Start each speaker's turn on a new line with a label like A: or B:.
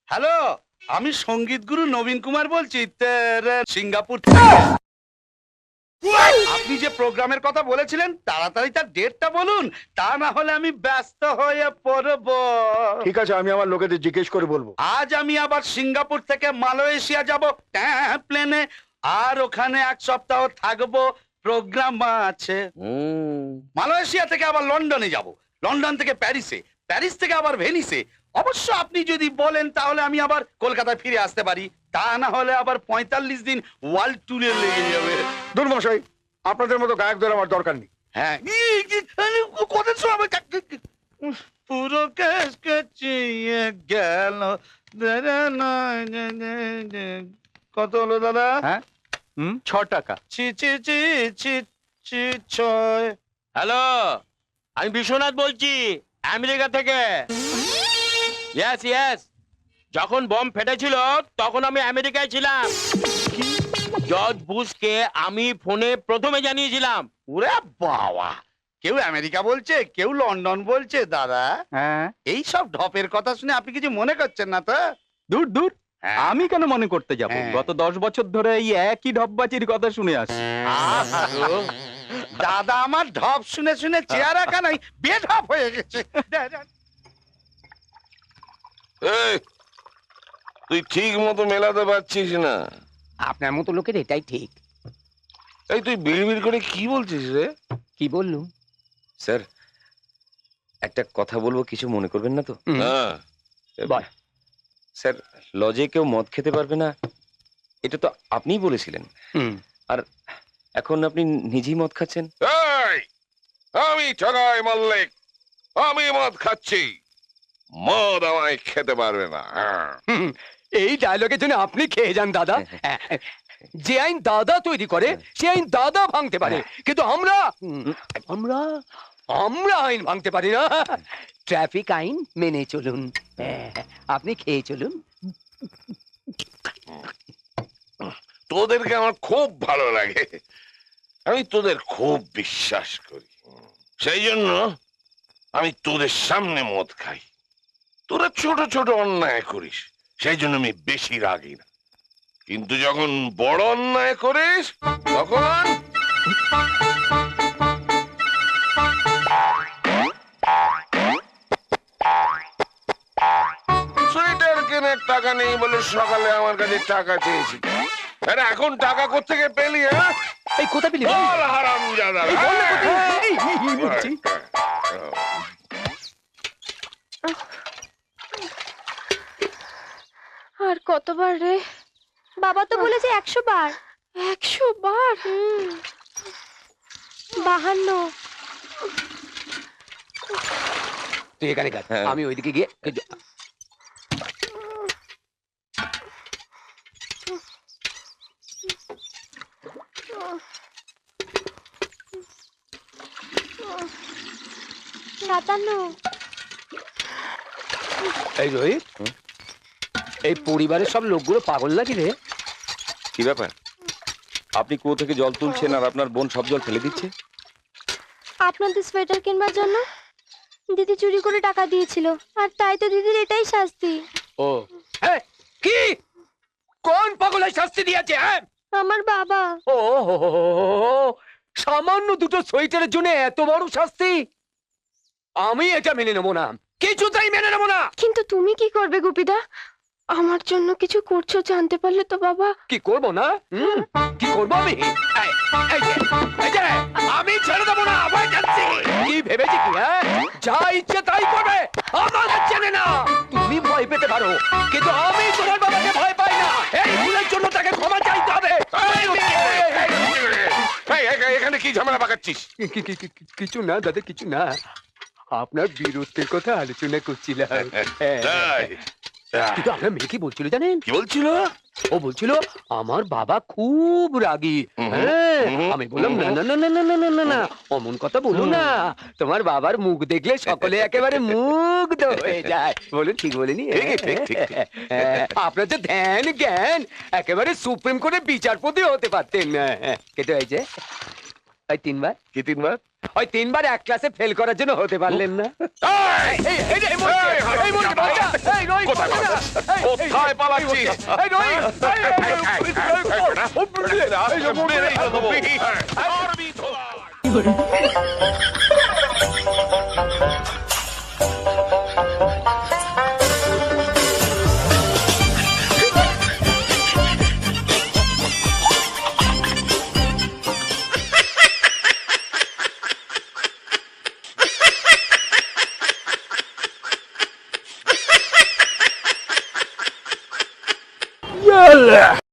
A: Hello, আমি সঙ্গীত গুরু নবীন কুমার বলছি সিঙ্গাপুর থেকে। আপনি যে প্রোগ্রামের কথা বলেছিলেন তাড়াতাড়ি তার ডেটটা বলুন, তা না হলে আমি ব্যস্ত হয়ে পড়ব।
B: ঠিক আছে, আমি আমার লোকেদের জিজ্ঞেস করে বলবো।
A: আজ আমি আবার সিঙ্গাপুর থেকে মালয়েশিয়া যাব প্লেনে, আর ওখানে 1 সপ্তাহ থাকবো, প্রোগ্রাম আছে। মালয়েশিয়া থেকে আবার লন্ডনে যাব, লন্ডন থেকে প্যারিসে, প্যারিস থেকে আবার ভেনিসে। অবশ্য আপনি যদি বলেন তাহলে আমি আবার কলকাতায় ফিরে আসতে পারি, তা না হলে আবার 45 দিন ওয়ার্ল্ড ট্যুরে লেগে যাবে।
B: দুর্মশাই, আপনাদের মতো গায়কদের আমার দরকার নেই।
A: হ্যাঁ, কত সময় পুরো কেস কেচিয়ে গেল। কত হলো দাদা?
C: হ্যাঁ 6 টাকা।
A: ছি ছি ছি ছি ছি ছয়।
C: হ্যালো, আমি বিশ্বনাথ বলছি আমেরিকা থেকে। ইয়েস ইয়েস, যখন বম ফেটেছিল তখন আমি আমেরিকায় ছিলাম। জর্জ বুশকে আমি ফোনে প্রথমে জানিয়েছিলাম।
A: ওরে বাবা, কেউ আমেরিকা বলছে, কেউ লন্ডন বলছে। দাদা,
D: হ্যাঁ,
A: এই সব ঢপের কথা শুনে আপনি কিছু মনে করছেন না তো?
D: দূর দূর,
A: হ্যাঁ।
D: আমি কেন মনে করতে যাব?
A: হ্যাঁ।
D: গত 10 বছর ধরে এই একই ঢপবাজির কথা শুনে আসছি।
A: আহা গো, দাদা আমার ঢপ শুনে শুনে চেহারা কানাই বেঢপ হয়ে গেছে।
E: এই, তুই ঠিক মতো মেলাতে পারছিস না।
F: আপনার মতো লোকের এটাই ঠিক।
E: এই তুই বিড়বিড় করে কি বলছিস রে?
F: কি বললুম?
G: স্যার, একটা কথা বলবো, কিছু মনে করবেন না তো?
E: হ্যাঁ,
F: বল।
G: স্যার, লজে কেউ মদ খেতে পারবে না, এটা তো আপনিই বলেছিলেন।
F: হুম।
G: আর এখন আপনি নিজেই মদ খাচ্ছেন।
E: এই, আমি ঠগাই মল্লিক, আমি মদ খাচ্ছি, মদ আমায় খেতে পারবে না। হ্যাঁ।
F: এই ডায়লগের জন্য আপনি খেয়ে যান দাদা। যে আইন দাদা তৈরি করে সে আইন দাদা ভাঙতে পারে, কিন্তু আমরা আমরা আমরা আইন ভাঙতে পারি না। ট্রাফিক আইন মেনে চলুন। আপনি খেয়ে চলুন।
E: তোদেরকে আমার খুব ভালো লাগে, আমি তোদের খুব বিশ্বাস করি, সেই জন্য আমি তোদের সামনে মদ খাই। তোরা ছোট ছোট অন্যায় করিস, সেই জন্য আমি বেশি রাগি না, কিন্তু যখন বড় অন্যায় করিস তখন সোয়েটার কেনার টাকা নেই বলে সকালে আমার কাছে টাকা চেয়েছি, আরে এখন টাকা কোত্থেকে পেলি? হ্যাঁ,
F: এই কোথা পেলি?
E: বল হারামজাদা।
F: বলছি।
H: আর কতবার রে? বাবা তো বলেছে 100 বার। 100 বার? 52।
F: তুই এখানে কাজ, আমি ওইদিকে গিয়ে এই রোহিত, এই পরিবারের সব লোকগুলো পাগল নাকি রে?
G: কি ব্যাপার, আপনি কুয়ো থেকে জল তুলছেন আর আপনার বোন সব জল ফেলে দিচ্ছে?
H: আপনাদের সোয়েটার কিনবার জন্য দিদি চুরি করে টাকা দিয়েছিল, আর তাই তো দিদির এটাই শাস্তি।
F: ও কি, কোন পাগলের শাস্তি দিয়েছে? হ্যাঁ,
H: আমার বাবা।
F: ও সামান্য দুটো সোয়েটারের জন্য এত বড় শাস্তি? আমি এটা মেনে নেবো না, কিছুতেই মেনে নেবো না।
H: কিন্তু তুমি কি করবে গুপিদা? আমার জন্য কিছু করছো জানতে পারলে তো বাবা।
F: কি করবো না? কি করবো আমি? আমি ছেড়ে দেবো না, আবার যাচ্ছি। কি ভেবেছি কি? হ্যাঁ, যা ইচ্ছে তাই করবে, আমাদের চেনে না। তুমি ভয় পেতে পারো, কিন্তু আমি তোমার বাবাকে ভয় পাই না। এই ভুলের জন্য তাকে ক্ষমা চাইতে হবে।
E: এখানে কি ঝামেলা পাকাচ্ছিস?
F: কিছু না দাদা, কিছু না, আপনার বীরত্বের কথা আলোচনা করছিলাম। কিন্তু আপনার মেয়ে কি বলছিল জানেন?
E: কি বলছিল?
F: ও বলছিল আমার বাবা খুব রাগী। হ্যাঁ, আমি বললাম না না না না না না না না না, অমন কথা বলো না, তোমার বাবার মুখ দেখলে সকলে একেবারে মুগ্ধ হয়ে যায়। বলুন ঠিক বলিনি? আপনার যে ধ্যান জ্ঞান, একেবারে সুপ্রিম কোর্টের বিচারপতি হতে পারতেন। কেটে হয়েছে ওই 3 বার
E: কি 3 বার?
F: ওই 3 বার এক ক্লাসে ফেল করার জন্য হতে পারলেন না।
E: এই!
F: এই মুরগি, এই মুরগি, বাচ্চা, এই রোহিত,
E: কোথায়
F: বাচ্চা,
E: পালাচ্ছিস?
F: এই,
E: কোথায় পালাচ্ছিস?
F: এই রোহিত,
E: মেরেই তো দেবো। ধরবি তো।